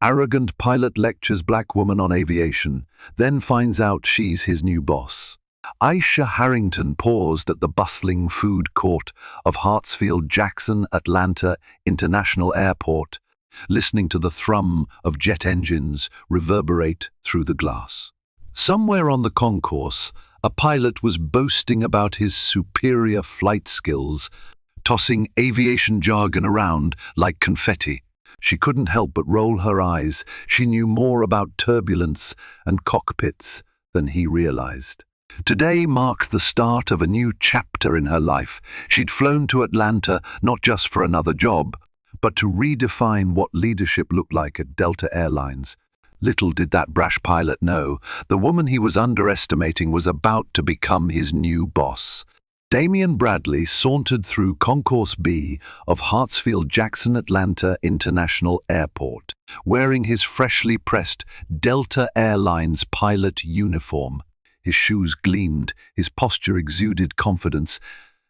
Arrogant pilot lectures black woman on aviation, then finds out she's his new boss. Aisha Harrington paused at the bustling food court of Hartsfield-Jackson Atlanta International Airport, listening to the thrum of jet engines reverberate through the glass. Somewhere on the concourse, a pilot was boasting about his superior flight skills, tossing aviation jargon around like confetti. She couldn't help but roll her eyes. She knew more about turbulence and cockpits than he realized. Today marked the start of a new chapter in her life. She'd flown to Atlanta not just for another job, but to redefine what leadership looked like at Delta Airlines. Little did that brash pilot know, the woman he was underestimating was about to become his new boss. Damian Bradley sauntered through Concourse B of Hartsfield-Jackson Atlanta International Airport, wearing his freshly pressed Delta Airlines pilot uniform. His shoes gleamed, his posture exuded confidence,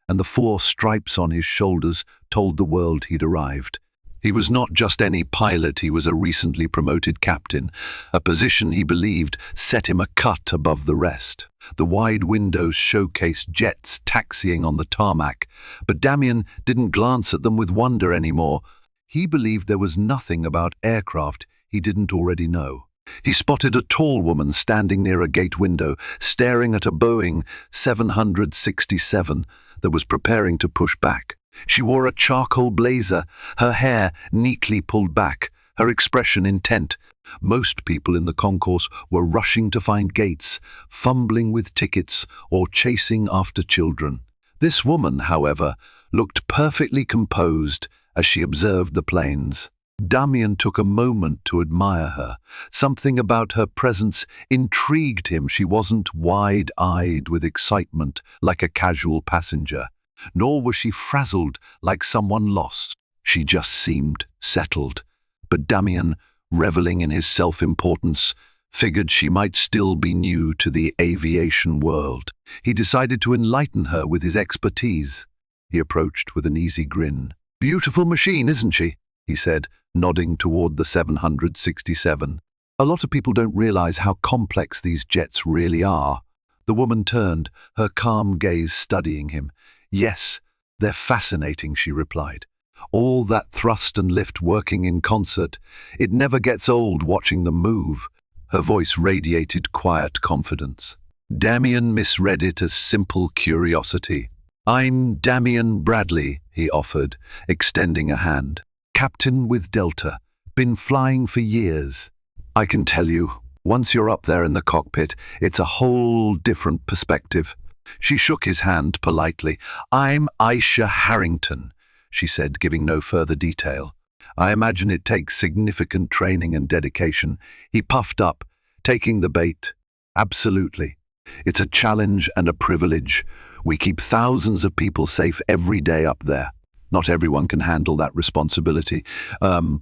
and the 4 stripes on his shoulders told the world he'd arrived. He was not just any pilot, he was a recently promoted captain, a position he believed set him a cut above the rest. The wide windows showcased jets taxiing on the tarmac, but Damian didn't glance at them with wonder anymore. He believed there was nothing about aircraft he didn't already know. He spotted a tall woman standing near a gate window, staring at a Boeing 767 that was preparing to push back. She wore a charcoal blazer, her hair neatly pulled back, her expression intent. Most people in the concourse were rushing to find gates, fumbling with tickets, or chasing after children. This woman, however, looked perfectly composed as she observed the planes. Damian took a moment to admire her. Something about her presence intrigued him. She wasn't wide-eyed with excitement like a casual passenger, nor was she frazzled like someone lost. She just seemed settled. But Damian, reveling in his self-importance, figured she might still be new to the aviation world. He decided to enlighten her with his expertise. He approached with an easy grin. "Beautiful machine, isn't she?" he said, nodding toward the 767. "A lot of people don't realize how complex these jets really are." The woman turned, her calm gaze studying him. "Yes, they're fascinating," she replied. "All that thrust and lift working in concert. It never gets old watching them move." Her voice radiated quiet confidence. Damian misread it as simple curiosity. "I'm Damian Bradley," he offered, extending a hand. "Captain with Delta. Been flying for years. I can tell you, once you're up there in the cockpit, it's a whole different perspective." She shook his hand politely. "I'm Aisha Harrington," she said, giving no further detail. "I imagine it takes significant training and dedication." He puffed up, taking the bait. "Absolutely. It's a challenge and a privilege. We keep thousands of people safe every day up there. Not everyone can handle that responsibility.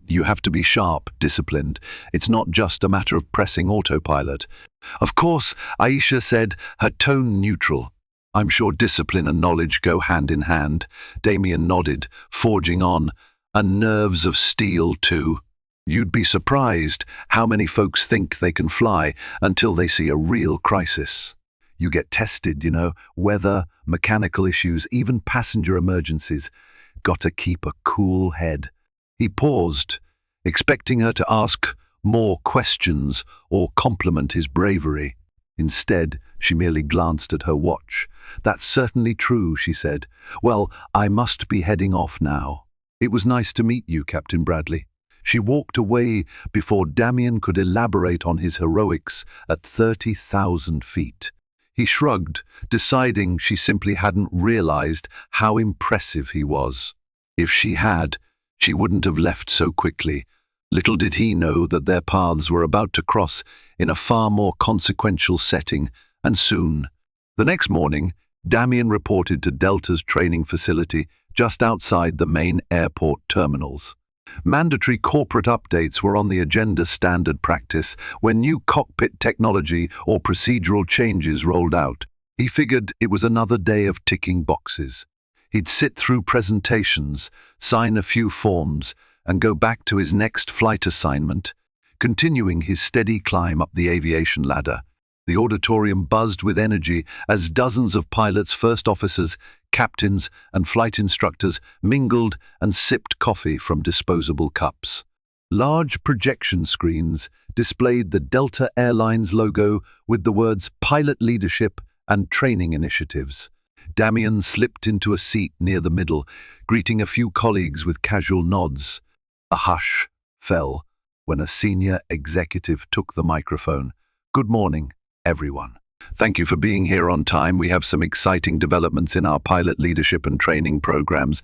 You have to be sharp, disciplined. It's not just a matter of pressing autopilot." "Of course," Aisha said, her tone neutral. "I'm sure discipline and knowledge go hand in hand." Damian nodded, forging on. "And nerves of steel, too. You'd be surprised how many folks think they can fly until they see a real crisis. You get tested, weather, mechanical issues, even passenger emergencies. Got to keep a cool head." He paused, expecting her to ask more questions or compliment his bravery. Instead, she merely glanced at her watch. "That's certainly true," she said. "Well, I must be heading off now." "It was nice to meet you, Captain Bradley." She walked away before Damian could elaborate on his heroics at 30,000 feet. He shrugged, deciding she simply hadn't realized how impressive he was. If she had, she wouldn't have left so quickly. Little did he know that their paths were about to cross in a far more consequential setting, and soon. The next morning, Damian reported to Delta's training facility just outside the main airport terminals. Mandatory corporate updates were on the agenda, standard practice when new cockpit technology or procedural changes rolled out. He figured it was another day of ticking boxes. He'd sit through presentations, sign a few forms, and go back to his next flight assignment. continuing his steady climb up the aviation ladder. The auditorium buzzed with energy as dozens of pilots, first officers, captains, and flight instructors mingled and sipped coffee from disposable cups. Large projection screens displayed the Delta Airlines logo with the words Pilot Leadership and Training Initiatives. Damian slipped into a seat near the middle, greeting a few colleagues with casual nods. A hush fell when a senior executive took the microphone. "Good morning, everyone. Thank you for being here on time. We have some exciting developments in our pilot leadership and training programs.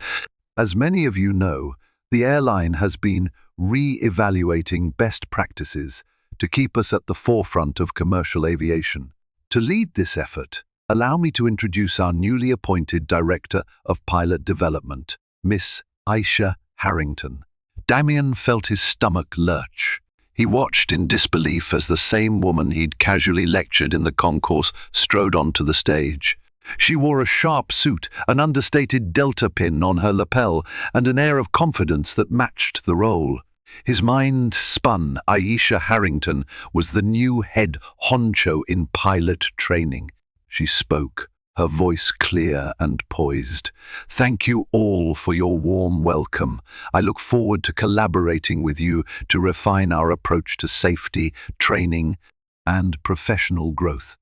As many of you know, the airline has been re-evaluating best practices to keep us at the forefront of commercial aviation. To lead this effort, allow me to introduce our newly appointed Director of Pilot Development, Miss Aisha Harrington." Damian felt his stomach lurch. He watched in disbelief as the same woman he'd casually lectured in the concourse strode onto the stage. She wore a sharp suit, an understated Delta pin on her lapel, and an air of confidence that matched the role. His mind spun. Aisha Harrington was the new head honcho in pilot training. She spoke, her voice clear and poised. "Thank you all for your warm welcome. I look forward to collaborating with you to refine our approach to safety, training, and professional growth.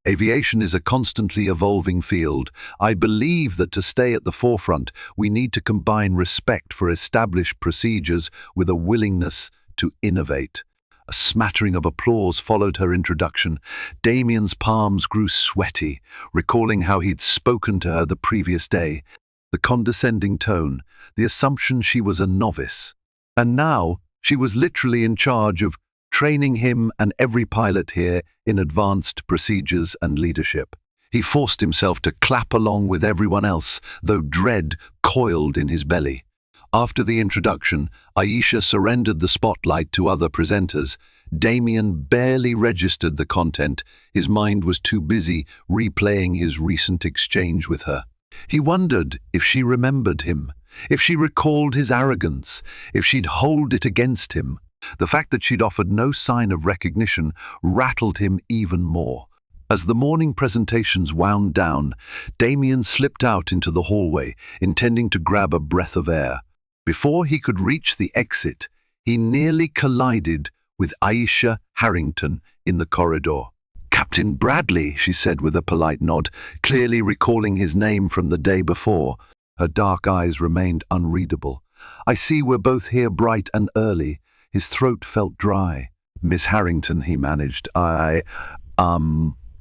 Aviation is a constantly evolving field. I believe that to stay at the forefront, we need to combine respect for established procedures with a willingness to innovate." A smattering of applause followed her introduction. Damian's palms grew sweaty, recalling how he'd spoken to her the previous day. The condescending tone, the assumption she was a novice. And now she was literally in charge of training him and every pilot here in advanced procedures and leadership. He forced himself to clap along with everyone else, though dread coiled in his belly. After the introduction, Aisha surrendered the spotlight to other presenters. Damian barely registered the content. His mind was too busy replaying his recent exchange with her. He wondered if she remembered him, if she recalled his arrogance, if she'd hold it against him. The fact that she'd offered no sign of recognition rattled him even more. As the morning presentations wound down, Damian slipped out into the hallway, intending to grab a breath of air. Before he could reach the exit, he nearly collided with Aisha Harrington in the corridor. "Captain Bradley," she said with a polite nod, clearly recalling his name from the day before. Her dark eyes remained unreadable. "I see we're both here bright and early." His throat felt dry. "Miss Harrington," he managed,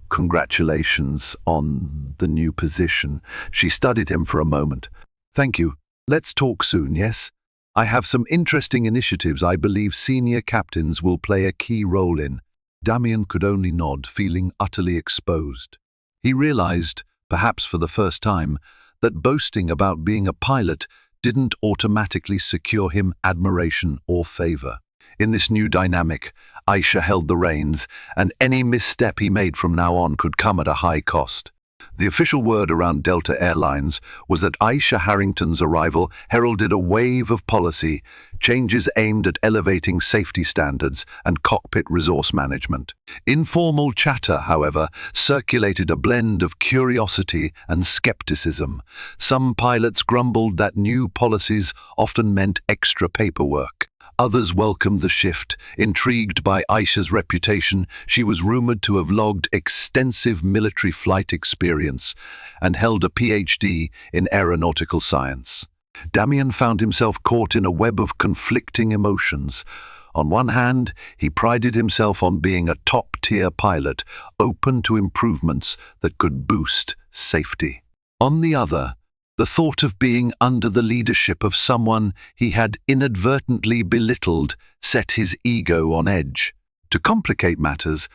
congratulations on the new position." She studied him for a moment. "Thank you. Let's talk soon, yes? I have some interesting initiatives I believe senior captains will play a key role in." Damian could only nod, feeling utterly exposed. He realized, perhaps for the first time, that boasting about being a pilot didn't automatically secure him admiration or favor. In this new dynamic, Aisha held the reins, and any misstep he made from now on could come at a high cost. The official word around Delta Airlines was that Aisha Harrington's arrival heralded a wave of policy changes aimed at elevating safety standards and cockpit resource management. Informal chatter, however, circulated a blend of curiosity and skepticism. Some pilots grumbled that new policies often meant extra paperwork. Others welcomed the shift. Intrigued by Aisha's reputation, she was rumored to have logged extensive military flight experience and held a PhD in aeronautical science. Damian found himself caught in a web of conflicting emotions. On one hand, he prided himself on being a top-tier pilot, open to improvements that could boost safety. On the other, the thought of being under the leadership of someone he had inadvertently belittled set his ego on edge. To complicate matters,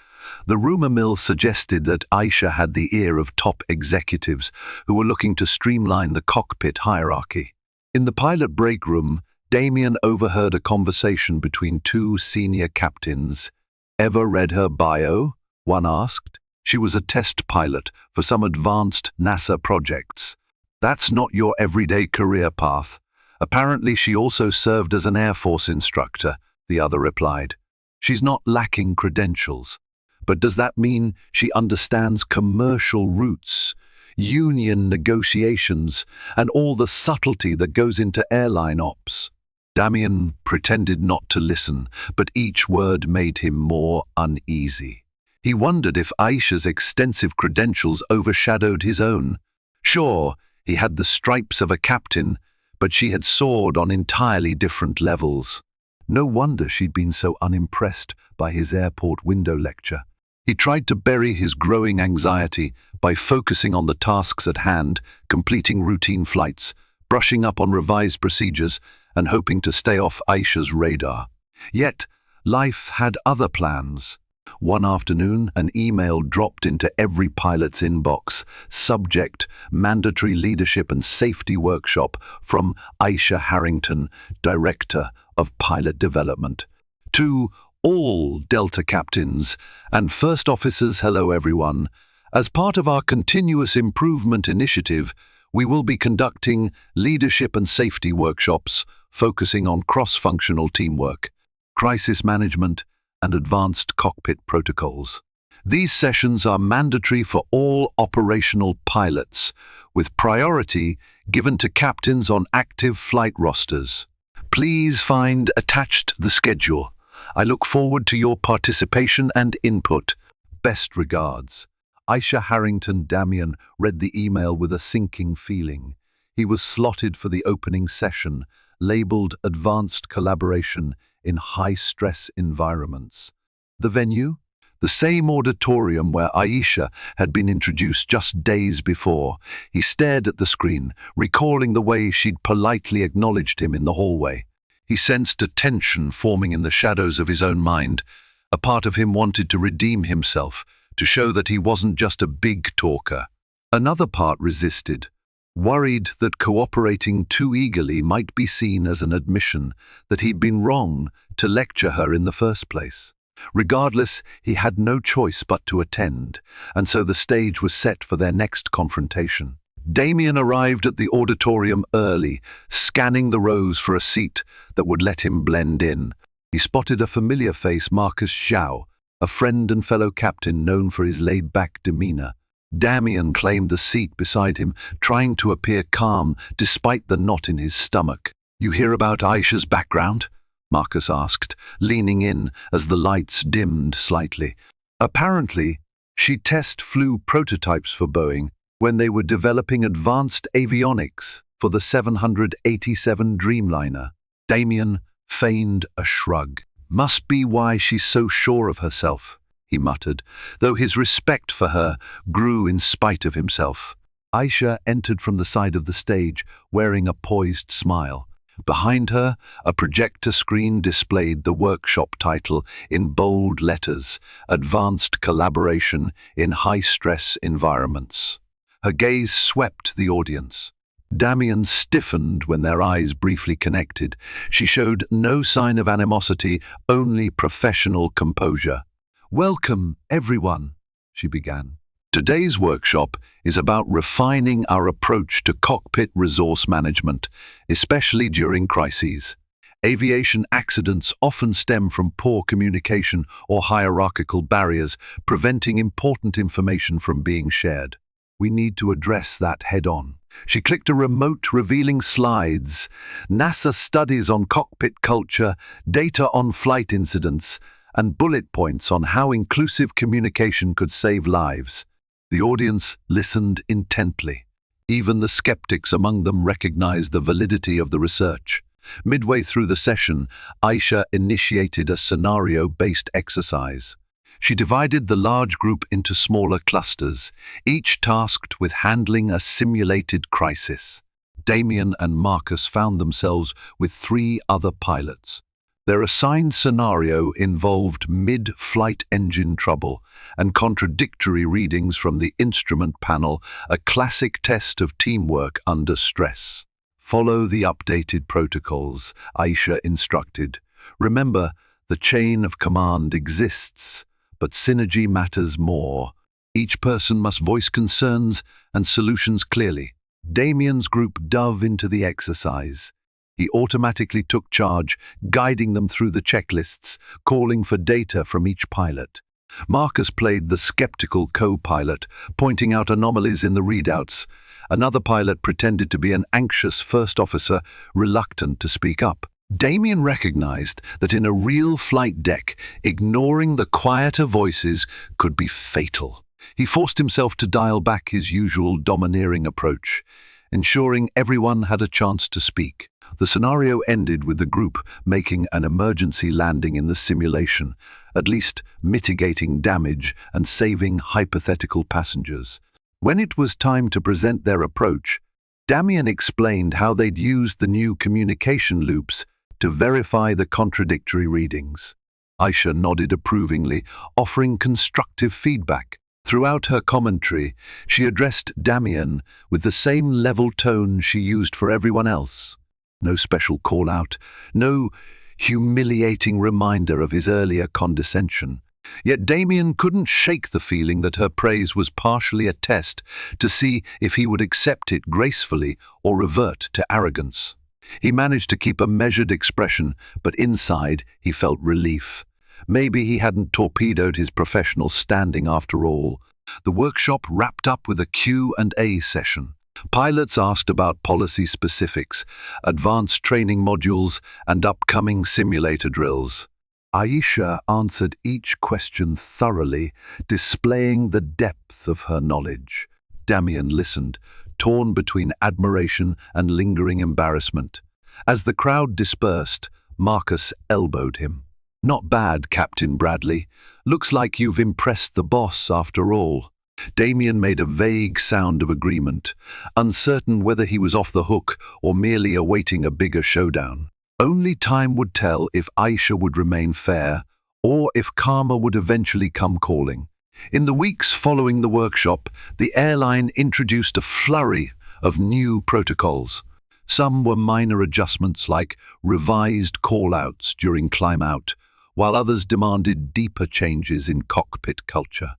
the rumor mill suggested that Aisha had the ear of top executives who were looking to streamline the cockpit hierarchy. In the pilot break room, Damian overheard a conversation between two senior captains. "Ever read her bio?" one asked. "She was a test pilot for some advanced NASA projects. That's not your everyday career path. Apparently she also served as an Air Force instructor," the other replied. She's not lacking credentials. But does that mean she understands commercial routes, union negotiations, and all the subtlety that goes into airline ops? Damien pretended not to listen, but each word made him more uneasy. He wondered if Aisha's extensive credentials overshadowed his own. Sure, he had the stripes of a captain, but she had soared on entirely different levels. No wonder she'd been so unimpressed by his airport window lecture. He tried to bury his growing anxiety by focusing on the tasks at hand, completing routine flights, brushing up on revised procedures, and hoping to stay off Aisha's radar. Yet, life had other plans. One afternoon, an email dropped into every pilot's inbox. Subject: Mandatory Leadership and Safety Workshop from Aisha Harrington, Director of Pilot Development. To all Delta captains and first officers, hello everyone. As part of our continuous improvement initiative, we will be conducting leadership and safety workshops focusing on cross-functional teamwork, crisis management, and advanced cockpit protocols. These sessions are mandatory for all operational pilots, with priority given to captains on active flight rosters. Please find attached the schedule. I look forward to your participation and input. Best regards. Aisha Harrington. Damien read the email with a sinking feeling. He was slotted for the opening session, labeled Advanced Collaboration in High-Stress Environments. The venue? The same auditorium where Aisha had been introduced just days before. He stared at the screen, recalling the way she'd politely acknowledged him in the hallway. He sensed a tension forming in the shadows of his own mind. A part of him wanted to redeem himself, to show that he wasn't just a big talker. Another part resisted, worried that cooperating too eagerly might be seen as an admission that he'd been wrong to lecture her in the first place. Regardless, he had no choice but to attend, and so the stage was set for their next confrontation. Damien arrived at the auditorium early, scanning the rows for a seat that would let him blend in. He spotted a familiar face, Marcus Zhao, a friend and fellow captain known for his laid-back demeanor. Damien claimed the seat beside him, trying to appear calm despite the knot in his stomach. "You hear about Aisha's background?" Marcus asked, leaning in as the lights dimmed slightly. "Apparently, she flew prototypes for Boeing when they were developing advanced avionics for the 787 Dreamliner." Damien feigned a shrug. "Must be why she's so sure of herself," he muttered, though his respect for her grew in spite of himself. Aisha entered from the side of the stage, wearing a poised smile. Behind her, a projector screen displayed the workshop title in bold letters, Advanced Collaboration in High-Stress Environments. Her gaze swept the audience. Damien stiffened when their eyes briefly connected. She showed no sign of animosity, only professional composure. "Welcome, everyone," she began. "Today's workshop is about refining our approach to cockpit resource management, especially during crises. Aviation accidents often stem from poor communication or hierarchical barriers, preventing important information from being shared. We need to address that head-on." She clicked a remote revealing slides, NASA studies on cockpit culture, data on flight incidents, and bullet points on how inclusive communication could save lives. The audience listened intently. Even the skeptics among them recognized the validity of the research. Midway through the session, Aisha initiated a scenario-based exercise. She divided the large group into smaller clusters, each tasked with handling a simulated crisis. Damien and Marcus found themselves with 3 other pilots. Their assigned scenario involved mid-flight engine trouble and contradictory readings from the instrument panel, a classic test of teamwork under stress. "Follow the updated protocols," Aisha instructed. "Remember, the chain of command exists, but synergy matters more. Each person must voice concerns and solutions clearly." Damien's group dove into the exercise. He automatically took charge, guiding them through the checklists, calling for data from each pilot. Marcus played the skeptical co-pilot, pointing out anomalies in the readouts. Another pilot pretended to be an anxious first officer, reluctant to speak up. Damien recognized that in a real flight deck, ignoring the quieter voices could be fatal. He forced himself to dial back his usual domineering approach, ensuring everyone had a chance to speak. The scenario ended with the group making an emergency landing in the simulation, at least mitigating damage and saving hypothetical passengers. When it was time to present their approach, Damien explained how they'd used the new communication loops to verify the contradictory readings. Aisha nodded approvingly, offering constructive feedback. Throughout her commentary, she addressed Damien with the same level tone she used for everyone else. No special call-out, no humiliating reminder of his earlier condescension. Yet Damien couldn't shake the feeling that her praise was partially a test to see if he would accept it gracefully or revert to arrogance. He managed to keep a measured expression, but inside he felt relief. Maybe he hadn't torpedoed his professional standing after all. The workshop wrapped up with a Q&A session. Pilots asked about policy specifics, advanced training modules, and upcoming simulator drills. Aisha answered each question thoroughly, displaying the depth of her knowledge. Damien listened, torn between admiration and lingering embarrassment. As the crowd dispersed, Marcus elbowed him. "Not bad, Captain Bradley. Looks like you've impressed the boss after all." Damien made a vague sound of agreement, uncertain whether he was off the hook or merely awaiting a bigger showdown. Only time would tell if Aisha would remain fair or if karma would eventually come calling. In the weeks following the workshop, the airline introduced a flurry of new protocols. Some were minor adjustments like revised call-outs during climb-out, while others demanded deeper changes in cockpit culture.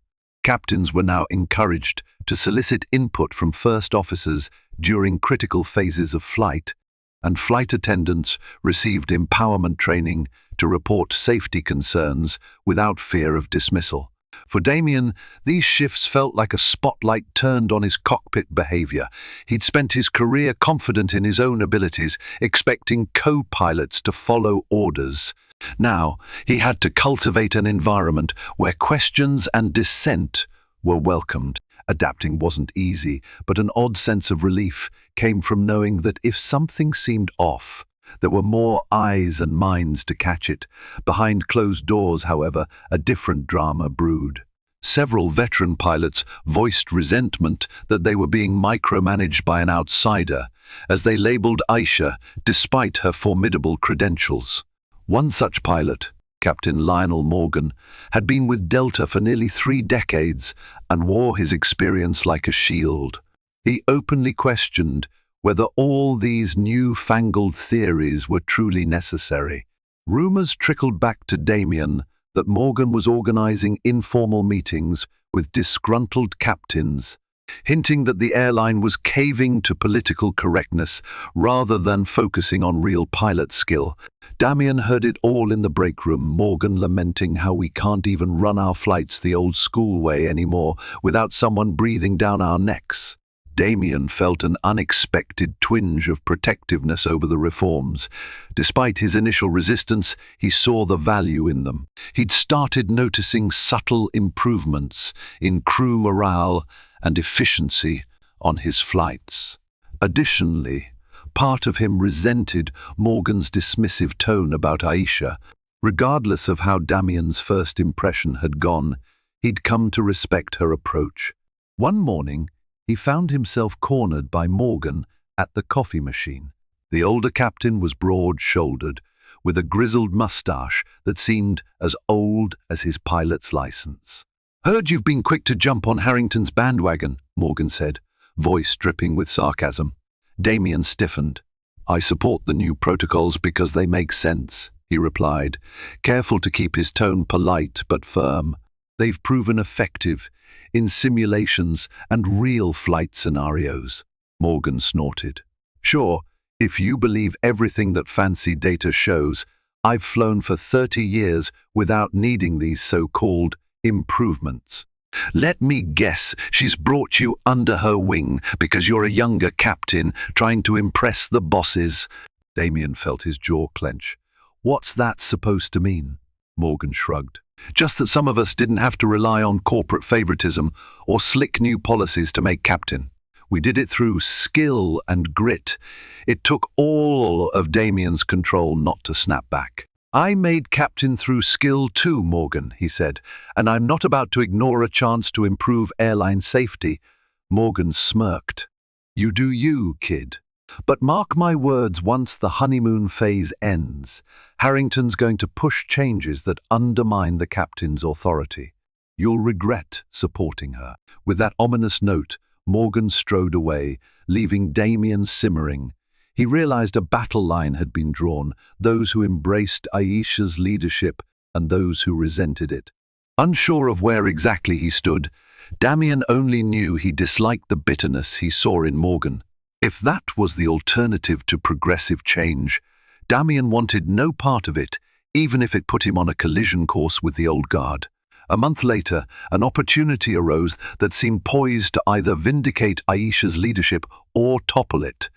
Captains were now encouraged to solicit input from first officers during critical phases of flight, and flight attendants received empowerment training to report safety concerns without fear of dismissal. For Damien, these shifts felt like a spotlight turned on his cockpit behavior. He'd spent his career confident in his own abilities, expecting co-pilots to follow orders. Now, he had to cultivate an environment where questions and dissent were welcomed. Adapting wasn't easy, but an odd sense of relief came from knowing that if something seemed off, there were more eyes and minds to catch it. Behind closed doors, however, a different drama brewed. Several veteran pilots voiced resentment that they were being micromanaged by an outsider, as they labeled Aisha despite her formidable credentials. One such pilot, Captain Lionel Morgan, had been with Delta for nearly 3 decades and wore his experience like a shield. He openly questioned whether all these new-fangled theories were truly necessary. Rumors trickled back to Damien that Morgan was organizing informal meetings with disgruntled captains, hinting that the airline was caving to political correctness rather than focusing on real pilot skill. Damien heard it all in the break room, Morgan lamenting how we can't even run our flights the old school way anymore without someone breathing down our necks. Damien felt an unexpected twinge of protectiveness over the reforms. Despite his initial resistance, he saw the value in them. He'd started noticing subtle improvements in crew morale and efficiency on his flights. Additionally, part of him resented Morgan's dismissive tone about Aisha. Regardless of how Damien's first impression had gone, he'd come to respect her approach. One morning, he found himself cornered by Morgan at the coffee machine. The older captain was broad-shouldered, with a grizzled mustache that seemed as old as his pilot's license. "Heard you've been quick to jump on Harrington's bandwagon," Morgan said, voice dripping with sarcasm. Damien stiffened. "I support the new protocols because they make sense," he replied, careful to keep his tone polite but firm. "They've proven effective in simulations and real flight scenarios." Morgan snorted. "Sure, If you believe everything that fancy data shows, I've flown for 30 years without needing these so-called improvements. Let me guess, she's brought you under her wing because you're a younger captain trying to impress the bosses. Damien felt his jaw clench. What's that supposed to mean? Morgan shrugged. Just that some of us didn't have to rely on corporate favoritism or slick new policies to make captain. We did it through skill and grit. It took all of Damien's control not to snap back. I made captain through skill too, Morgan, he said, and I'm not about to ignore a chance to improve airline safety. Morgan smirked. You do you, kid. But mark my words, once the honeymoon phase ends, Harrington's going to push changes that undermine the captain's authority. You'll regret supporting her. With that ominous note, Morgan strode away, leaving Damien simmering. He realized a battle line had been drawn, those who embraced Aisha's leadership and those who resented it. Unsure of where exactly he stood, Damien only knew he disliked the bitterness he saw in Morgan. If that was the alternative to progressive change, Damien wanted no part of it, even if it put him on a collision course with the old guard. A month later, an opportunity arose that seemed poised to either vindicate Aisha's leadership or topple it.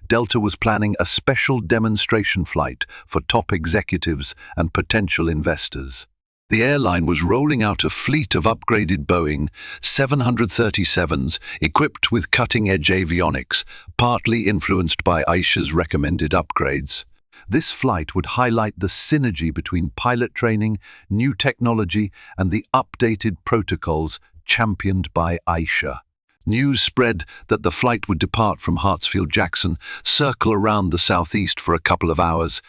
Delta was planning a special demonstration flight for top executives and potential investors. The airline was rolling out a fleet of upgraded Boeing 737s equipped with cutting-edge avionics, partly influenced by Aisha's recommended upgrades. This flight would highlight the synergy between pilot training, new technology, and the updated protocols championed by Aisha. News spread that the flight would depart from Hartsfield-Jackson, circle around the southeast for a couple of hours,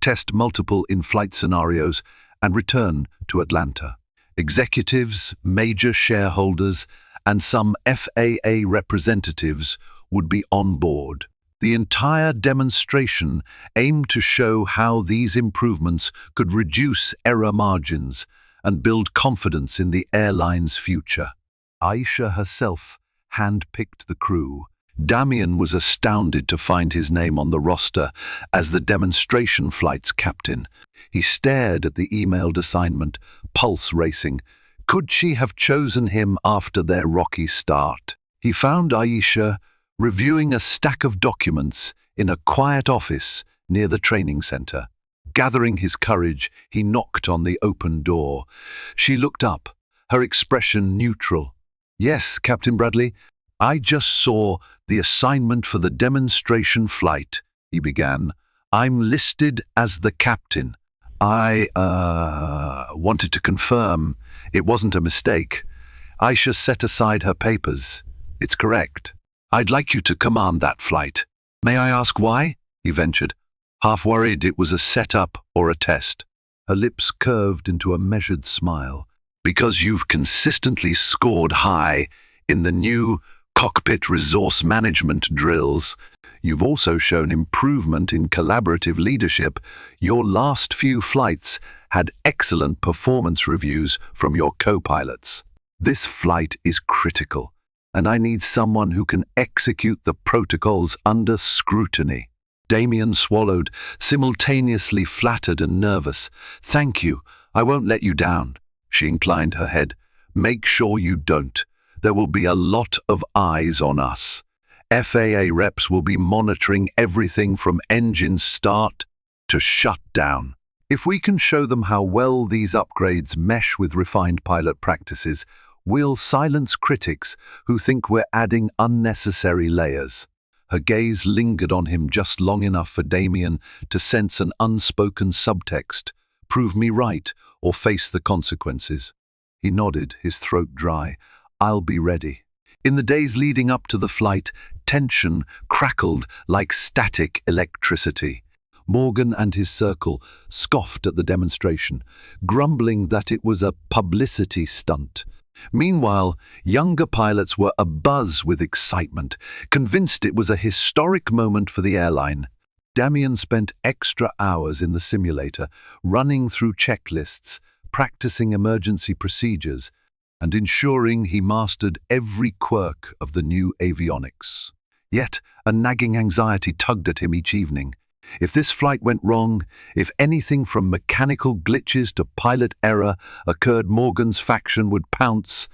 test multiple in-flight scenarios, and return to Atlanta. Executives, major shareholders, and some FAA representatives would be on board. The entire demonstration aimed to show how these improvements could reduce error margins and build confidence in the airline's future. Aisha herself handpicked the crew. Damien was astounded to find his name on the roster as the demonstration flight's captain. He stared at the emailed assignment, pulse racing. Could she have chosen him after their rocky start? He found Aisha reviewing a stack of documents in a quiet office near the training center. Gathering his courage, he knocked on the open door. She looked up, her expression neutral. Yes, Captain Bradley, I just saw the assignment for the demonstration flight, he began. I'm listed as the captain. I wanted to confirm it wasn't a mistake. Aisha set aside her papers. It's correct. I'd like you to command that flight. May I ask why? He ventured, half worried it was a setup or a test. Her lips curved into a measured smile. Because you've consistently scored high in the new cockpit resource management drills. You've also shown improvement in collaborative leadership. Your last few flights had excellent performance reviews from your co-pilots. This flight is critical, and I need someone who can execute the protocols under scrutiny. Damien swallowed, simultaneously flattered and nervous. Thank you. I won't let you down. She inclined her head. Make sure you don't. There will be a lot of eyes on us. FAA reps will be monitoring everything from engine start to shutdown. If we can show them how well these upgrades mesh with refined pilot practices, we'll silence critics who think we're adding unnecessary layers. Her gaze lingered on him just long enough for Damien to sense an unspoken subtext. Prove me right, or face the consequences. He nodded, his throat dry. I'll be ready. In the days leading up to the flight, tension crackled like static electricity. Morgan and his circle scoffed at the demonstration, grumbling that it was a publicity stunt. Meanwhile, younger pilots were abuzz with excitement, convinced it was a historic moment for the airline. Damien spent extra hours in the simulator, running through checklists, practicing emergency procedures, and ensuring he mastered every quirk of the new avionics. Yet a nagging anxiety tugged at him each evening. If this flight went wrong, if anything from mechanical glitches to pilot error occurred, Morgan's faction would pounce,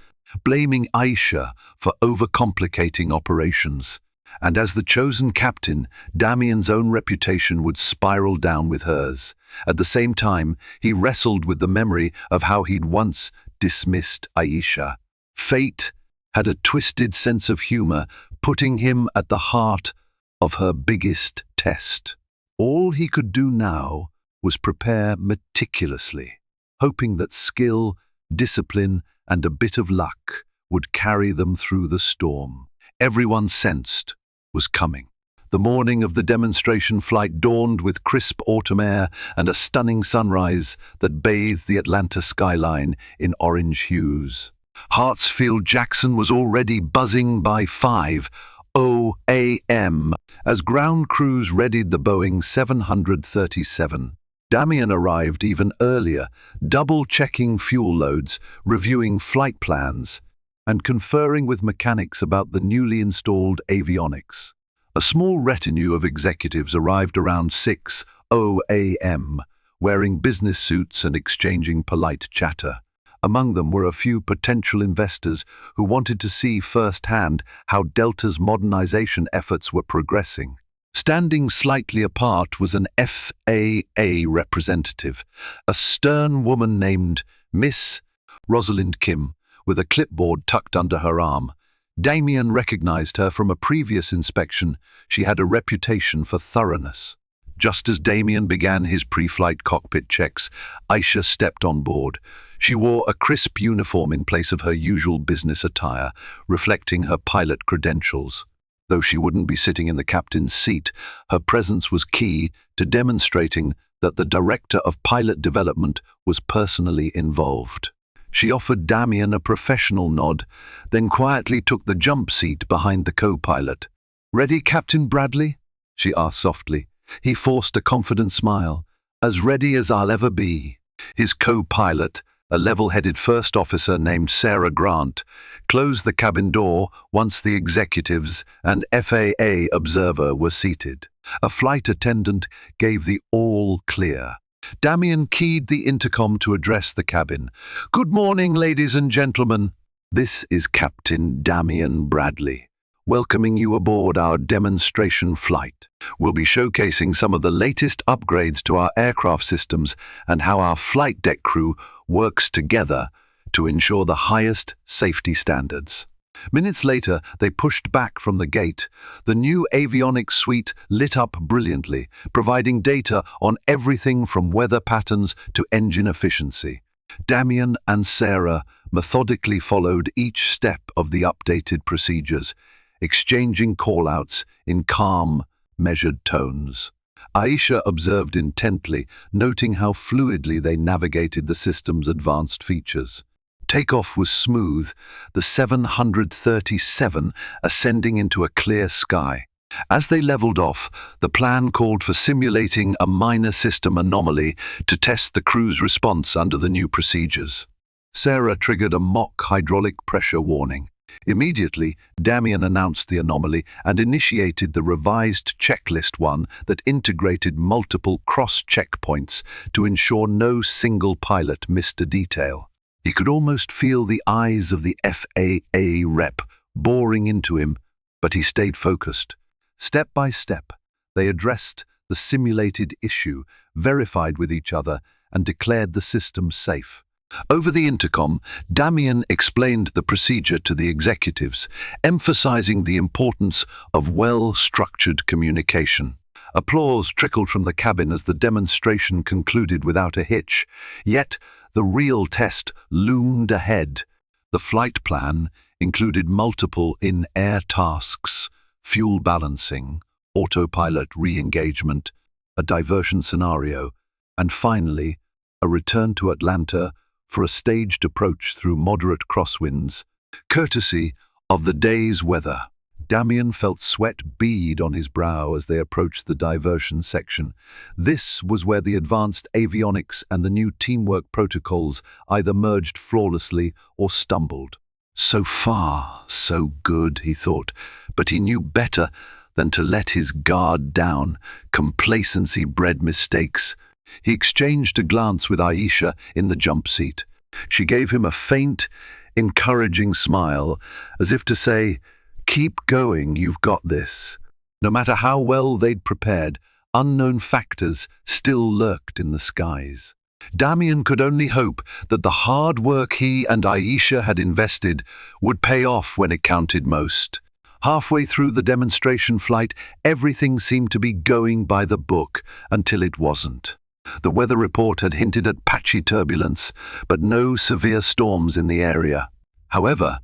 blaming Aisha for overcomplicating operations. And as the chosen captain, Damian's own reputation would spiral down with hers. At the same time, he wrestled with the memory of how he'd once dismissed Aisha. Fate had a twisted sense of humor, putting him at the heart of her biggest test. All he could do now was prepare meticulously, hoping that skill, discipline, and a bit of luck would carry them through the storm everyone sensed was coming. The morning of the demonstration flight dawned with crisp autumn air and a stunning sunrise that bathed the Atlanta skyline in orange hues. Hartsfield-Jackson was already buzzing by 5:00 a.m. as ground crews readied the Boeing 737. Damian arrived even earlier, double-checking fuel loads, reviewing flight plans, and conferring with mechanics about the newly installed avionics. A small retinue of executives arrived around 6:00 a.m., wearing business suits and exchanging polite chatter. Among them were a few potential investors who wanted to see firsthand how Delta's modernization efforts were progressing. Standing slightly apart was an FAA representative, a stern woman named Miss Rosalind Kim, with a clipboard tucked under her arm. Damian recognized her from a previous inspection. She had a reputation for thoroughness. Just as Damian began his pre-flight cockpit checks, Aisha stepped on board. She wore a crisp uniform in place of her usual business attire, reflecting her pilot credentials. Though she wouldn't be sitting in the captain's seat, her presence was key to demonstrating that the director of pilot development was personally involved. She offered Damian a professional nod, then quietly took the jump seat behind the co-pilot. "Ready, Captain Bradley?" she asked softly. He forced a confident smile. "As ready as I'll ever be." His co-pilot, a level-headed first officer named Sarah Grant, closed the cabin door once the executives and FAA observer were seated. A flight attendant gave the all clear. Damian keyed the intercom to address the cabin. "Good morning, ladies and gentlemen. This is Captain Damian Bradley, welcoming you aboard our demonstration flight. We'll be showcasing some of the latest upgrades to our aircraft systems and how our flight deck crew works together to ensure the highest safety standards." Minutes later, they pushed back from the gate. The new avionics suite lit up brilliantly, providing data on everything from weather patterns to engine efficiency. Damian and Sarah methodically followed each step of the updated procedures, exchanging call-outs in calm, measured tones. Aisha observed intently, noting how fluidly they navigated the system's advanced features. Takeoff was smooth, the 737 ascending into a clear sky. As they leveled off, the plan called for simulating a minor system anomaly to test the crew's response under the new procedures. Sarah triggered a mock hydraulic pressure warning. Immediately, Damian announced the anomaly and initiated the revised checklist one that integrated multiple cross-checkpoints to ensure no single pilot missed a detail. He could almost feel the eyes of the FAA rep boring into him, but he stayed focused. Step by step, they addressed the simulated issue, verified with each other, and declared the system safe. Over the intercom, Damian explained the procedure to the executives, emphasizing the importance of well-structured communication. Applause trickled from the cabin as the demonstration concluded without a hitch. Yet, the real test loomed ahead. The flight plan included multiple in-air tasks, fuel balancing, autopilot re-engagement, a diversion scenario, and finally, a return to Atlanta for a staged approach through moderate crosswinds, courtesy of the day's weather. Damian felt sweat bead on his brow as they approached the diversion section. This was where the advanced avionics and the new teamwork protocols either merged flawlessly or stumbled. So far, so good, he thought, but he knew better than to let his guard down. Complacency bred mistakes. He exchanged a glance with Aisha in the jump seat. She gave him a faint, encouraging smile, as if to say, "Keep going, you've got this." No matter how well they'd prepared, unknown factors still lurked in the skies. Damien could only hope that the hard work he and Aisha had invested would pay off when it counted most. Halfway through the demonstration flight, everything seemed to be going by the book until it wasn't. The weather report had hinted at patchy turbulence, but no severe storms in the area. However,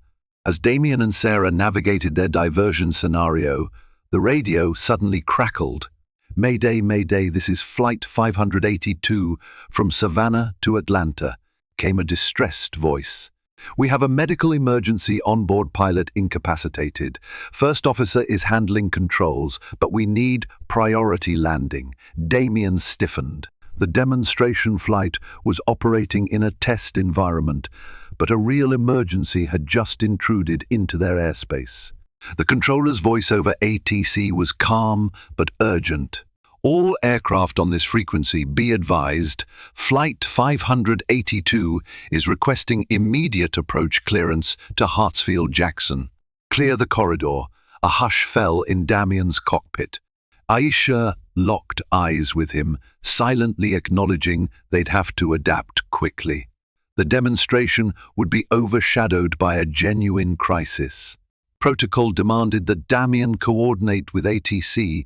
as Damien and Sarah navigated their diversion scenario, the radio suddenly crackled. "Mayday, Mayday, this is Flight 582 from Savannah to Atlanta," came a distressed voice. "We have a medical emergency onboard pilot incapacitated. First officer is handling controls, but we need priority landing." Damien stiffened. The demonstration flight was operating in a test environment, but a real emergency had just intruded into their airspace. The controller's voice over ATC was calm but urgent. "All aircraft on this frequency, be advised, Flight 582 is requesting immediate approach clearance to Hartsfield-Jackson. Clear the corridor." A hush fell in Damien's cockpit. Aisha locked eyes with him, silently acknowledging they'd have to adapt quickly. The demonstration would be overshadowed by a genuine crisis. Protocol demanded that Damien coordinate with ATC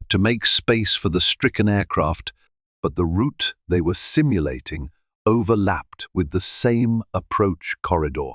to make space for the stricken aircraft, but the route they were simulating overlapped with the same approach corridor.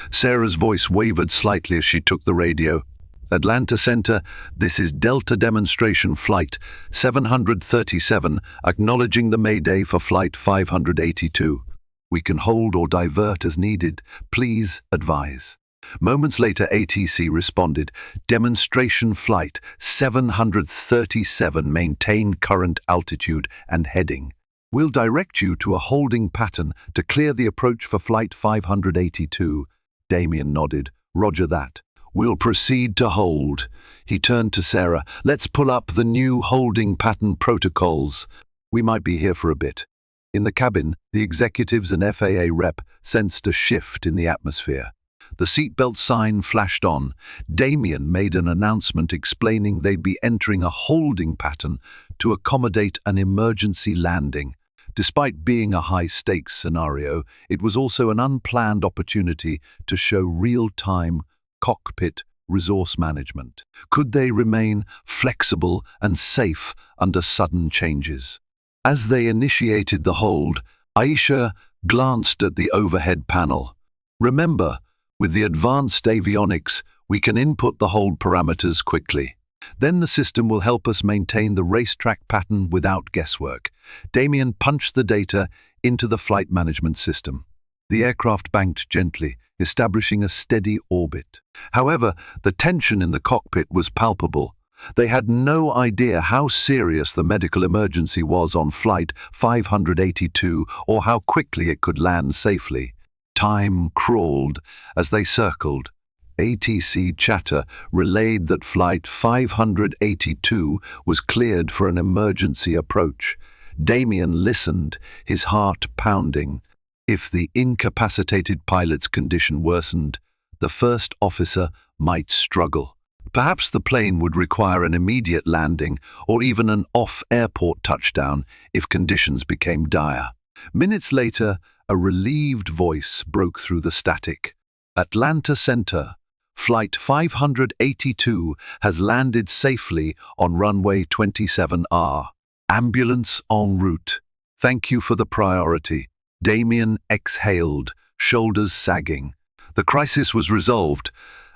Sarah's voice wavered slightly as she took the radio. "Atlanta Center, this is Delta Demonstration Flight 737, acknowledging the Mayday for Flight 582. We can hold or divert as needed. Please advise." Moments later, ATC responded, "Demonstration Flight 737, maintain current altitude and heading. We'll direct you to a holding pattern to clear the approach for Flight 582. Damien nodded. "Roger that. We'll proceed to hold." He turned to Sarah. "Let's pull up the new holding pattern protocols. We might be here for a bit." In the cabin, the executives and FAA rep sensed a shift in the atmosphere. The seatbelt sign flashed on. Damien made an announcement explaining they'd be entering a holding pattern to accommodate an emergency landing. Despite being a high-stakes scenario, it was also an unplanned opportunity to show real-time cockpit resource management. Could they remain flexible and safe under sudden changes? As they initiated the hold, Aisha glanced at the overhead panel. "Remember, with the advanced avionics, we can input the hold parameters quickly. Then the system will help us maintain the racetrack pattern without guesswork." Damien punched the data into the flight management system. The aircraft banked gently, establishing a steady orbit. However, the tension in the cockpit was palpable. They had no idea how serious the medical emergency was on Flight 582 or how quickly it could land safely. Time crawled as they circled. ATC chatter relayed that Flight 582 was cleared for an emergency approach. Damien listened, his heart pounding. If the incapacitated pilot's condition worsened, the first officer might struggle. Perhaps the plane would require an immediate landing or even an off-airport touchdown if conditions became dire. Minutes later, a relieved voice broke through the static. "Atlanta Center, Flight 582 has landed safely on runway 27R. Ambulance en route. Thank you for the priority." Damien exhaled, shoulders sagging. The crisis was resolved,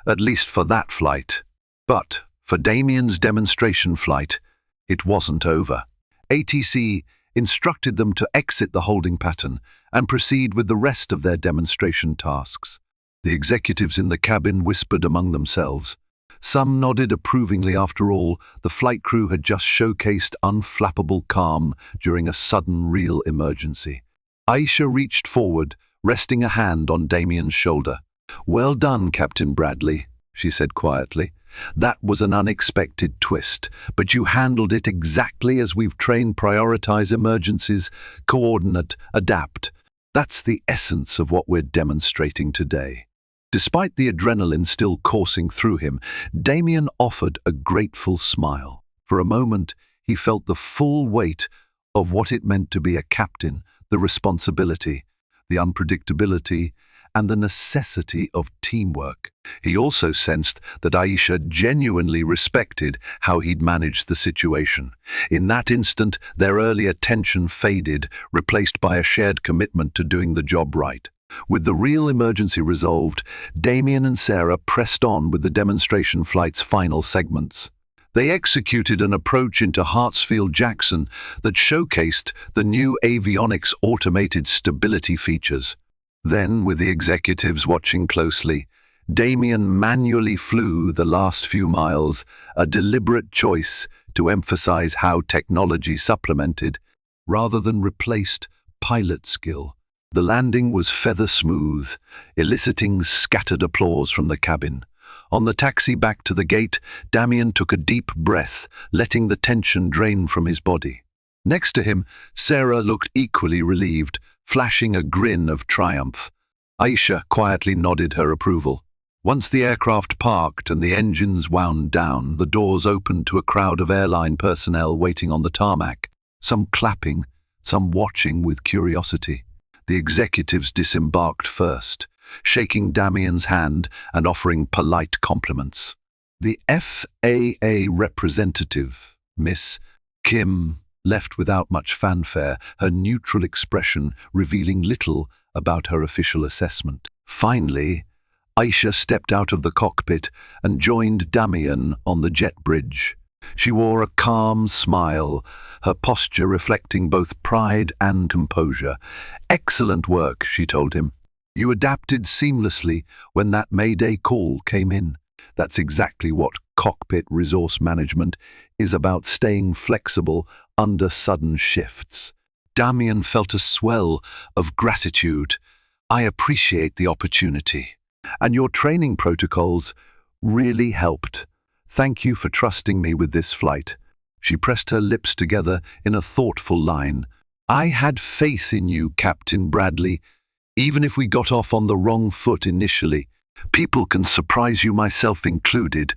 at least for that flight. But for Damien's demonstration flight, it wasn't over. ATC instructed them to exit the holding pattern and proceed with the rest of their demonstration tasks. The executives in the cabin whispered among themselves. Some nodded approvingly. After all, the flight crew had just showcased unflappable calm during a sudden real emergency. Aisha reached forward, resting a hand on Damien's shoulder. "Well done, Captain Bradley," she said quietly. "That was an unexpected twist, but you handled it exactly as we've trained. Prioritize emergencies, coordinate, adapt. That's the essence of what we're demonstrating today." Despite the adrenaline still coursing through him, Damien offered a grateful smile. For a moment, he felt the full weight of what it meant to be a captain, the responsibility, the unpredictability, and the necessity of teamwork. He also sensed that Aisha genuinely respected how he'd managed the situation. In that instant, their earlier tension faded, replaced by a shared commitment to doing the job right. With the real emergency resolved, Damien and Sarah pressed on with the demonstration flight's final segments. They executed an approach into Hartsfield-Jackson that showcased the new avionics automated stability features. Then, with the executives watching closely, Damien manually flew the last few miles, a deliberate choice to emphasize how technology supplemented, rather than replaced, pilot skill. The landing was feather smooth, eliciting scattered applause from the cabin. On the taxi back to the gate, Damien took a deep breath, letting the tension drain from his body. Next to him, Sarah looked equally relieved, flashing a grin of triumph. Aisha quietly nodded her approval. Once the aircraft parked and the engines wound down, the doors opened to a crowd of airline personnel waiting on the tarmac, some clapping, some watching with curiosity. The executives disembarked first, shaking Damien's hand and offering polite compliments. The FAA representative, Miss Kim, left without much fanfare, her neutral expression revealing little about her official assessment. Finally, Aisha stepped out of the cockpit and joined Damien on the jet bridge. She wore a calm smile, her posture reflecting both pride and composure. "Excellent work," she told him. "You adapted seamlessly when that Mayday call came in. That's exactly what cockpit resource management is about, staying flexible under sudden shifts." Damien felt a swell of gratitude. "I appreciate the opportunity. And your training protocols really helped. Thank you for trusting me with this flight." She pressed her lips together in a thoughtful line. "I had faith in you, Captain Bradley. Even if we got off on the wrong foot initially, people can surprise you, myself included."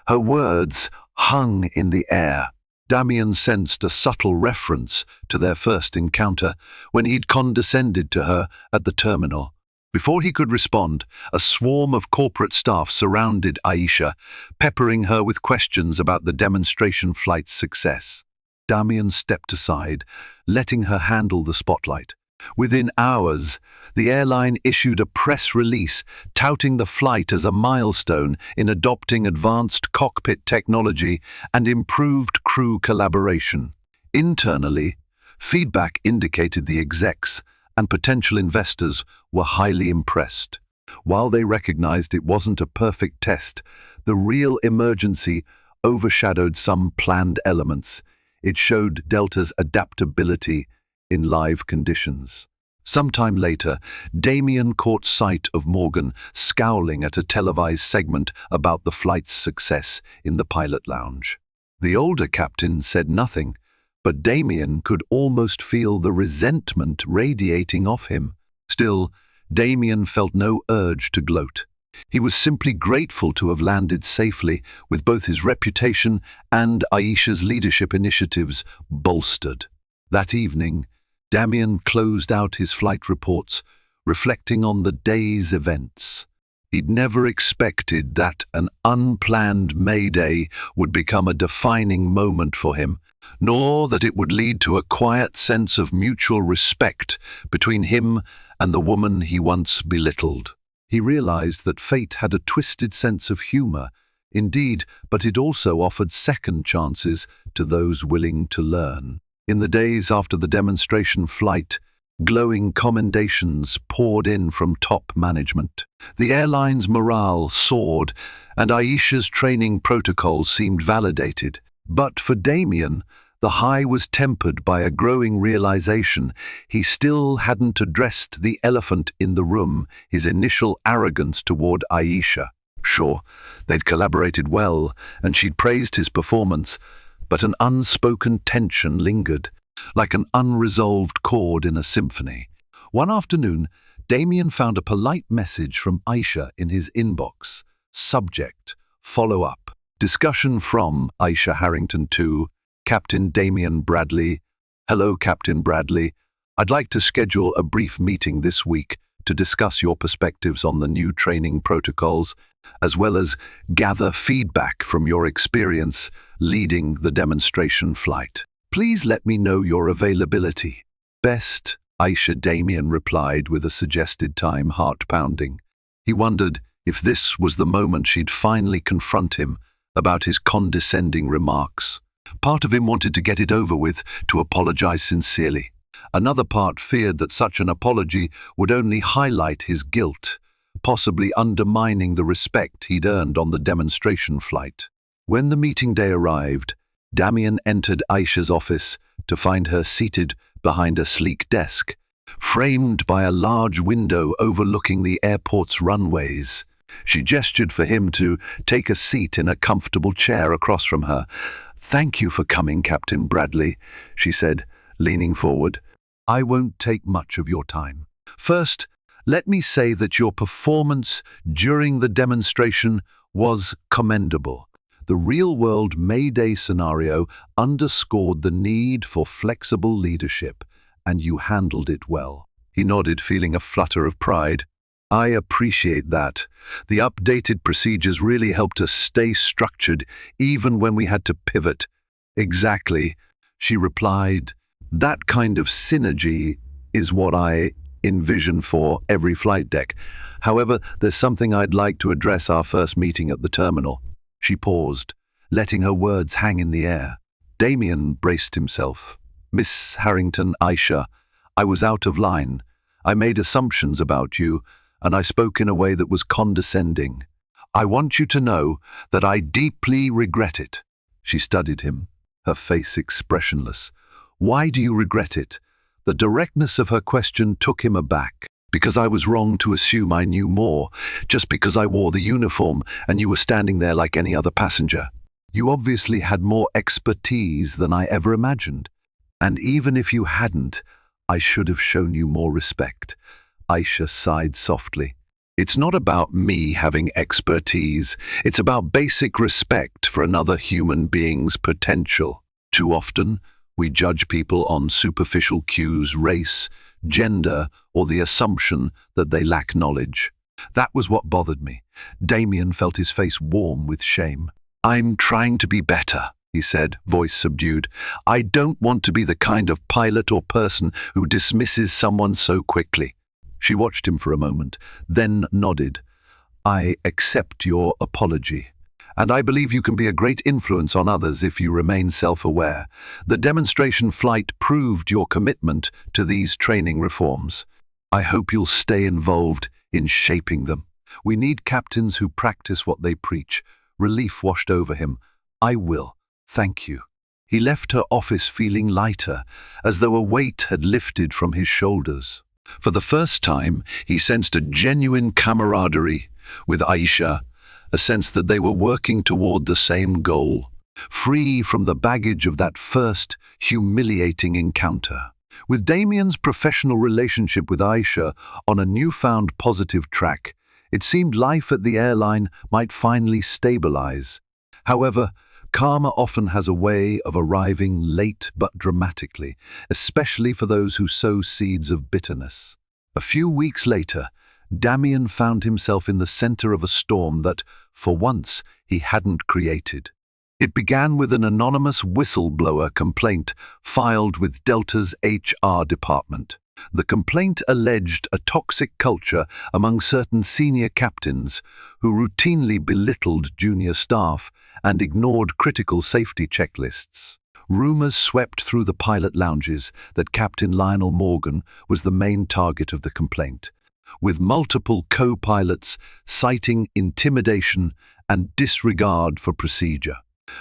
Her words hung in the air. Damien sensed a subtle reference to their first encounter when he'd condescended to her at the terminal. Before he could respond, a swarm of corporate staff surrounded Aisha, peppering her with questions about the demonstration flight's success. Damien stepped aside, letting her handle the spotlight. Within hours, the airline issued a press release touting the flight as a milestone in adopting advanced cockpit technology and improved crew collaboration. Internally, feedback indicated the execs and potential investors were highly impressed. While they recognized it wasn't a perfect test, the real emergency overshadowed some planned elements. It showed Delta's adaptability in live conditions. Sometime later, Damien caught sight of Morgan scowling at a televised segment about the flight's success in the pilot lounge. The older captain said nothing, but Damien could almost feel the resentment radiating off him. Still, Damien felt no urge to gloat. He was simply grateful to have landed safely, with both his reputation and Aisha's leadership initiatives bolstered. That evening, Damien closed out his flight reports, reflecting on the day's events. He'd never expected that an unplanned Mayday would become a defining moment for him, nor that it would lead to a quiet sense of mutual respect between him and the woman he once belittled. He realized that fate had a twisted sense of humor, indeed, but it also offered second chances to those willing to learn. In the days after the demonstration flight, glowing commendations poured in from top management. The airline's morale soared, and Aisha's training protocols seemed validated. But for Damien, The high was tempered by a growing realization he still hadn't addressed the elephant in the room, his initial arrogance toward Aisha. Sure, they'd collaborated well, and she'd praised his performance, but an unspoken tension lingered, like an unresolved chord in a symphony. One afternoon, Damien found a polite message from Aisha in his inbox. Subject: follow up. Discussion from Aisha Harrington to Captain Damien Bradley. Hello, Captain Bradley. I'd like to schedule a brief meeting this week to discuss your perspectives on the new training protocols, as well as gather feedback from your experience leading the demonstration flight. Please let me know your availability. Best, Aisha. Damien replied with a suggested time, heart-pounding. He wondered if this was the moment she'd finally confront him about his condescending remarks. Part of him wanted to get it over with, to apologize sincerely. Another part feared that such an apology would only highlight his guilt, possibly undermining the respect he'd earned on the demonstration flight. When the meeting day arrived, Damien entered Aisha's office to find her seated behind a sleek desk, framed by a large window overlooking the airport's runways. She gestured for him to take a seat in a comfortable chair across from her. "Thank you for coming, Captain Bradley," she said, leaning forward. "I won't take much of your time. First, let me say that your performance during the demonstration was commendable. The real-world Mayday scenario underscored the need for flexible leadership, and you handled it well." He nodded, feeling a flutter of pride. "I appreciate that. The updated procedures really helped us stay structured, even when we had to pivot." "Exactly," she replied. "That kind of synergy is what I envision for every flight deck. However, there's something I'd like to address our first meeting at the terminal." She paused, letting her words hang in the air. Damien braced himself. "Miss Harrington, Aisha, I was out of line. I made assumptions about you, and I spoke in a way that was condescending. I want you to know that I deeply regret it." She studied him, her face expressionless. "Why do you regret it?" The directness of her question took him aback. "Because I was wrong to assume I knew more, just because I wore the uniform and you were standing there like any other passenger. You obviously had more expertise than I ever imagined. And even if you hadn't, I should have shown you more respect." Aisha sighed softly. "It's not about me having expertise. It's about basic respect for another human being's potential. Too often, we judge people on superficial cues, race, gender, or the assumption that they lack knowledge." That was what bothered me. Damien felt his face warm with shame. "I'm trying to be better," he said, voice subdued. "I don't want to be the kind of pilot or person who dismisses someone so quickly." She watched him for a moment, then nodded. "I accept your apology. And I believe you can be a great influence on others if you remain self-aware. The demonstration flight proved your commitment to these training reforms. I hope you'll stay involved in shaping them. We need captains who practice what they preach." Relief washed over him. "I will. Thank you." He left her office feeling lighter, as though a weight had lifted from his shoulders. For the first time, he sensed a genuine camaraderie with Aisha, a sense that they were working toward the same goal, free from the baggage of that first humiliating encounter. With Damien's professional relationship with Aisha on a newfound positive track, it seemed life at the airline might finally stabilize. However, karma often has a way of arriving late but dramatically, especially for those who sow seeds of bitterness. A few weeks later, Damien found himself in the center of a storm that, for once, he hadn't created. It began with an anonymous whistleblower complaint filed with Delta's HR department. The complaint alleged a toxic culture among certain senior captains who routinely belittled junior staff and ignored critical safety checklists. Rumors swept through the pilot lounges that Captain Lionel Morgan was the main target of the complaint, with multiple co-pilots citing intimidation and disregard for procedure.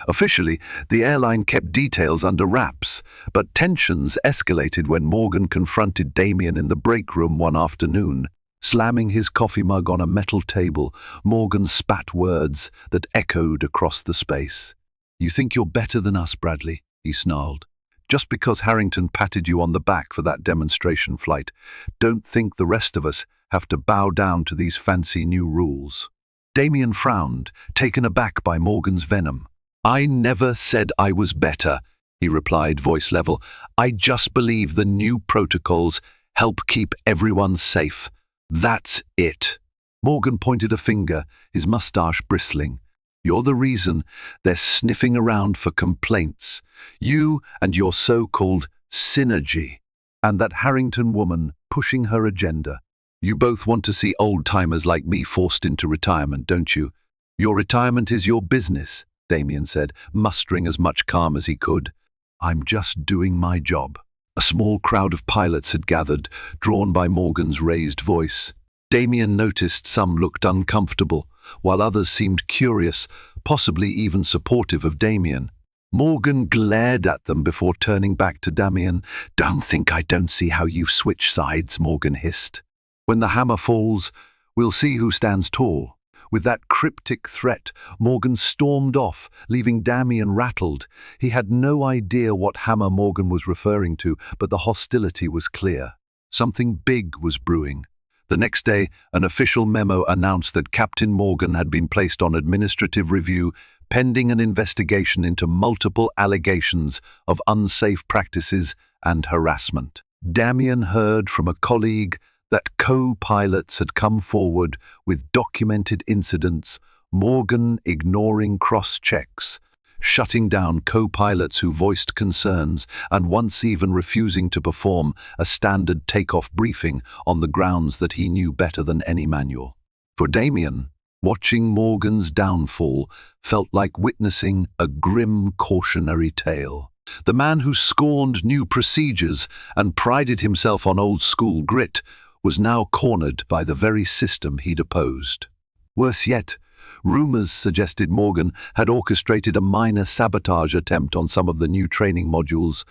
Officially, the airline kept details under wraps, but tensions escalated when Morgan confronted Damien in the break room one afternoon. Slamming his coffee mug on a metal table, Morgan spat words that echoed across the space. "You think you're better than us, Bradley," he snarled. "Just because Harrington patted you on the back for that demonstration flight, don't think the rest of us have to bow down to these fancy new rules." Damien frowned, taken aback by Morgan's venom. "I never said I was better," he replied, voice level. "I just believe the new protocols help keep everyone safe. That's it." Morgan pointed a finger, his mustache bristling. "You're the reason they're sniffing around for complaints. You and your so-called synergy. And that Harrington woman pushing her agenda. You both want to see old-timers like me forced into retirement, don't you? Your retirement is your business," Damien said, mustering as much calm as he could. "I'm just doing my job." A small crowd of pilots had gathered, drawn by Morgan's raised voice. Damien noticed some looked uncomfortable, while others seemed curious, possibly even supportive of Damien. Morgan glared at them before turning back to Damien. "Don't think I don't see how you've switched sides," Morgan hissed. "When the hammer falls, we'll see who stands tall." With that cryptic threat, Morgan stormed off, leaving Damien rattled. He had no idea what hammer Morgan was referring to, but the hostility was clear. Something big was brewing. The next day, an official memo announced that Captain Morgan had been placed on administrative review, pending an investigation into multiple allegations of unsafe practices and harassment. Damien heard from a colleague that co-pilots had come forward with documented incidents, Morgan ignoring cross-checks, shutting down co-pilots who voiced concerns, and once even refusing to perform a standard takeoff briefing on the grounds that he knew better than any manual. For Damien, watching Morgan's downfall felt like witnessing a grim cautionary tale. The man who scorned new procedures and prided himself on old-school grit was now cornered by the very system he'd opposed. Worse yet, rumors suggested Morgan had orchestrated a minor sabotage attempt on some of the new training modules,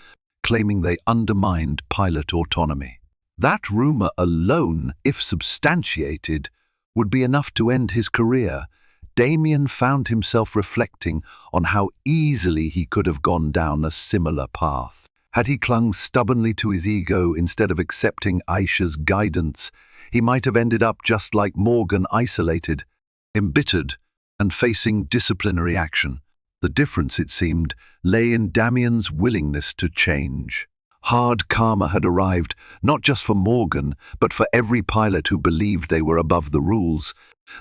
claiming they undermined pilot autonomy. That rumor alone, if substantiated, would be enough to end his career. Damien found himself reflecting on how easily he could have gone down a similar path. Had he clung stubbornly to his ego instead of accepting Aisha's guidance, he might have ended up just like Morgan, isolated, embittered, and facing disciplinary action. The difference, it seemed, lay in Damien's willingness to change. Hard karma had arrived, not just for Morgan, but for every pilot who believed they were above the rules,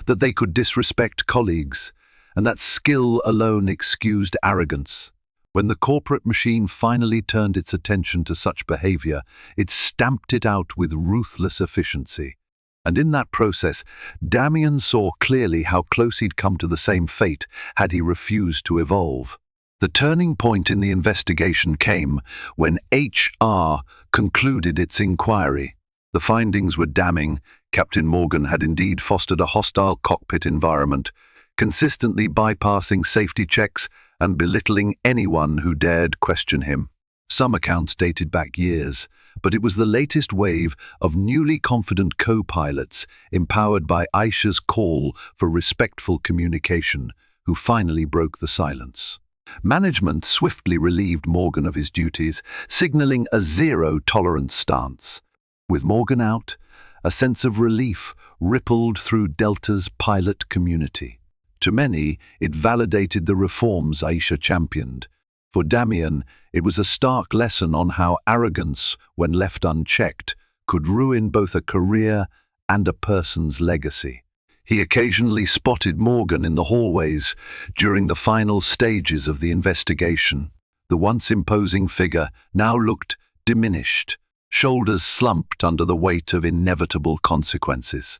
that they could disrespect colleagues, and that skill alone excused arrogance. When the corporate machine finally turned its attention to such behavior, it stamped it out with ruthless efficiency. And in that process, Damien saw clearly how close he'd come to the same fate had he refused to evolve. The turning point in the investigation came when HR concluded its inquiry. The findings were damning. Captain Morgan had indeed fostered a hostile cockpit environment, consistently bypassing safety checks and belittling anyone who dared question him. Some accounts dated back years, but it was the latest wave of newly confident co-pilots empowered by Aisha's call for respectful communication who finally broke the silence. Management swiftly relieved Morgan of his duties, signaling a zero-tolerance stance. With Morgan out, a sense of relief rippled through Delta's pilot community. To many, it validated the reforms Aisha championed. For Damien, it was a stark lesson on how arrogance, when left unchecked, could ruin both a career and a person's legacy. He occasionally spotted Morgan in the hallways during the final stages of the investigation. The once imposing figure now looked diminished, shoulders slumped under the weight of inevitable consequences.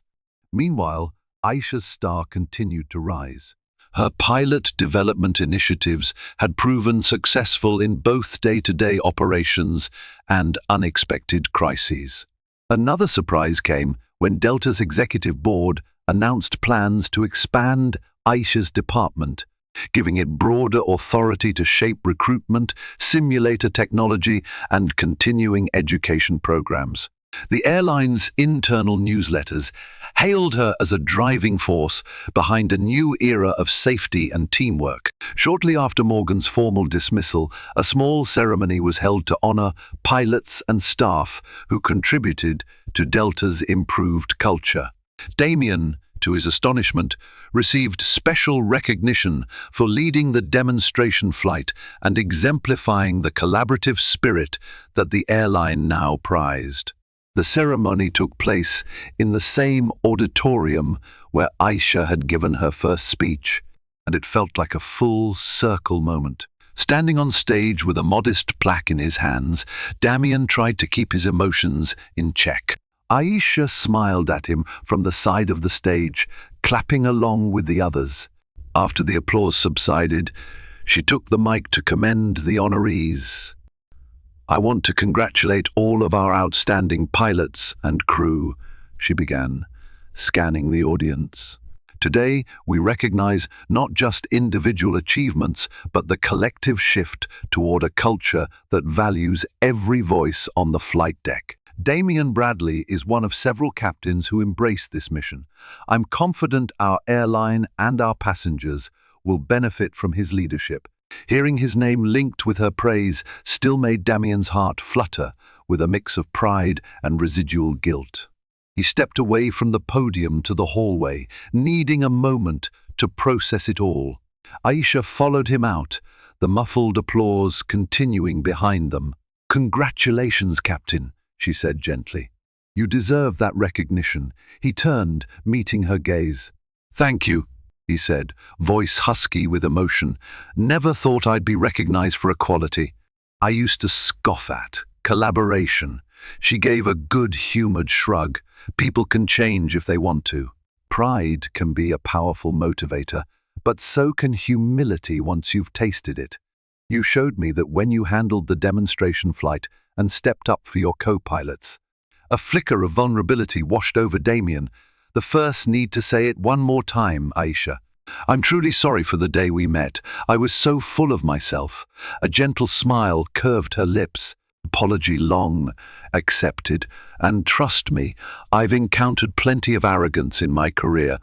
Meanwhile, Aisha's star continued to rise. Her pilot development initiatives had proven successful in both day-to-day operations and unexpected crises. Another surprise came when Delta's executive board announced plans to expand Aisha's department giving it broader authority to shape recruitment, simulator technology, and continuing education programs. The airline's internal newsletters hailed her as a driving force behind a new era of safety and teamwork. Shortly after Morgan's formal dismissal, a small ceremony was held to honor pilots and staff who contributed to Delta's improved culture. Damien, to his astonishment, received special recognition for leading the demonstration flight and exemplifying the collaborative spirit that the airline now prized. The ceremony took place in the same auditorium where Aisha had given her first speech, and it felt like a full circle moment. Standing on stage with a modest plaque in his hands, Damien tried to keep his emotions in check. Aisha smiled at him from the side of the stage, clapping along with the others. After the applause subsided, she took the mic to commend the honorees. "I want to congratulate all of our outstanding pilots and crew," she began, scanning the audience. "Today, we recognize not just individual achievements, but the collective shift toward a culture that values every voice on the flight deck." Damien Bradley is one of several captains who embrace this mission. I'm confident our airline and our passengers will benefit from his leadership. Hearing his name linked with her praise still made Damien's heart flutter with a mix of pride and residual guilt. He stepped away from the podium to the hallway, needing a moment to process it all. Aisha followed him out, the muffled applause continuing behind them. "Congratulations, Captain," she said gently. "You deserve that recognition." He turned, meeting her gaze. "Thank you," he said, voice husky with emotion. "Never thought I'd be recognized for a quality I used to scoff at. Collaboration." She gave a good-humored shrug. "People can change if they want to. Pride can be a powerful motivator, but so can humility once you've tasted it. You showed me that when you handled the demonstration flight and stepped up for your co-pilots." A flicker of vulnerability washed over Damien. "The first need to say it one more time, Aisha. I'm truly sorry for the day we met. I was so full of myself." A gentle smile curved her lips. "Apology long accepted, and trust me, I've encountered plenty of arrogance in my career.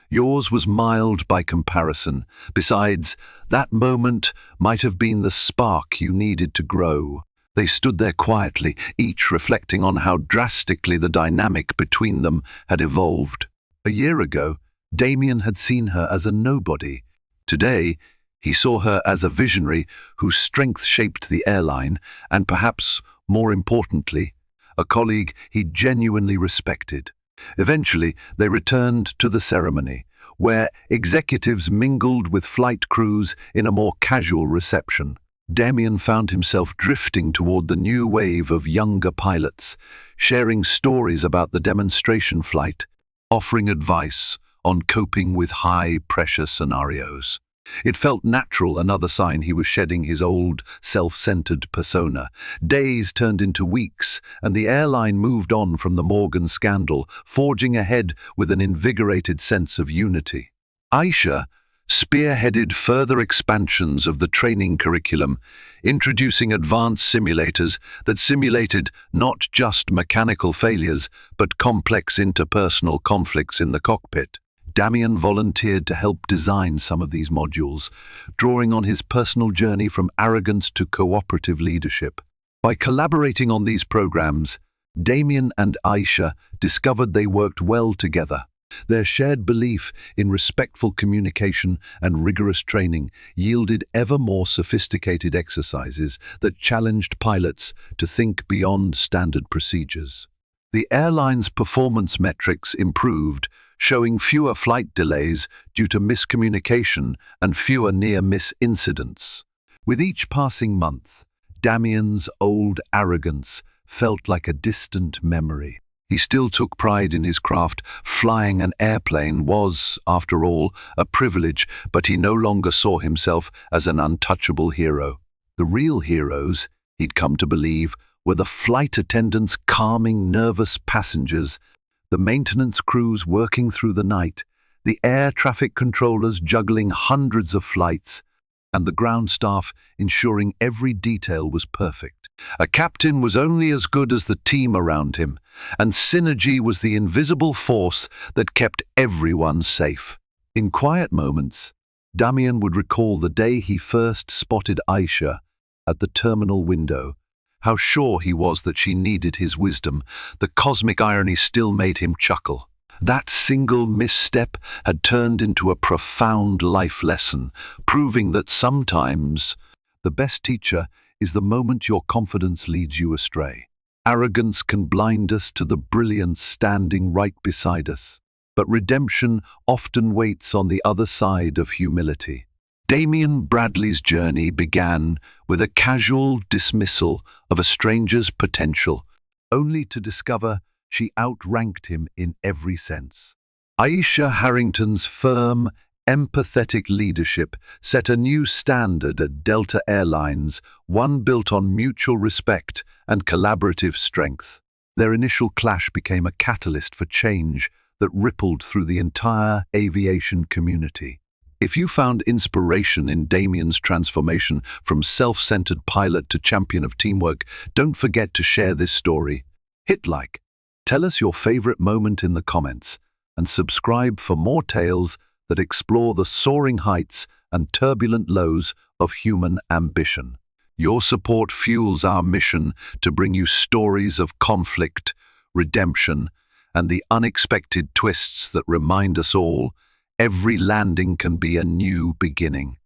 Yours was mild by comparison. Besides, that moment might have been the spark you needed to grow." They stood there quietly, each reflecting on how drastically the dynamic between them had evolved. A year ago, Damien had seen her as a nobody. Today, he saw her as a visionary whose strength shaped the airline, and perhaps, more importantly, a colleague he genuinely respected. Eventually, they returned to the ceremony, where executives mingled with flight crews in a more casual reception. Damien found himself drifting toward the new wave of younger pilots, sharing stories about the demonstration flight, offering advice on coping with high-pressure scenarios. It felt natural, another sign he was shedding his old, self-centered persona. Days turned into weeks, and the airline moved on from the Morgan scandal, forging ahead with an invigorated sense of unity. Aisha spearheaded further expansions of the training curriculum, introducing advanced simulators that simulated not just mechanical failures, but complex interpersonal conflicts in the cockpit. Damien volunteered to help design some of these modules, drawing on his personal journey from arrogance to cooperative leadership. By collaborating on these programs, Damien and Aisha discovered they worked well together. Their shared belief in respectful communication and rigorous training yielded ever more sophisticated exercises that challenged pilots to think beyond standard procedures. The airline's performance metrics improved, showing fewer flight delays due to miscommunication and fewer near-miss incidents. With each passing month, Damien's old arrogance felt like a distant memory. He still took pride in his craft. Flying an airplane was, after all, a privilege, but he no longer saw himself as an untouchable hero. The real heroes, he'd come to believe, were the flight attendants calming nervous passengers, the maintenance crews working through the night, the air traffic controllers juggling hundreds of flights, and the ground staff ensuring every detail was perfect. A captain was only as good as the team around him, and synergy was the invisible force that kept everyone safe. In quiet moments, Damian would recall the day he first spotted Aisha at the terminal window. How sure he was that she needed his wisdom. The cosmic irony still made him chuckle. That single misstep had turned into a profound life lesson, proving that sometimes the best teacher is the moment your confidence leads you astray. Arrogance can blind us to the brilliance standing right beside us, but redemption often waits on the other side of humility. Damian Bradley's journey began with a casual dismissal of a stranger's potential, only to discover she outranked him in every sense. Aisha Harrington's firm, empathetic leadership set a new standard at Delta Airlines, one built on mutual respect and collaborative strength. Their initial clash became a catalyst for change that rippled through the entire aviation community. If you found inspiration in Damian's transformation from self-centered pilot to champion of teamwork, don't forget to share this story. Hit like, tell us your favorite moment in the comments, and subscribe for more tales that explore the soaring heights and turbulent lows of human ambition. Your support fuels our mission to bring you stories of conflict, redemption, and the unexpected twists that remind us all every landing can be a new beginning.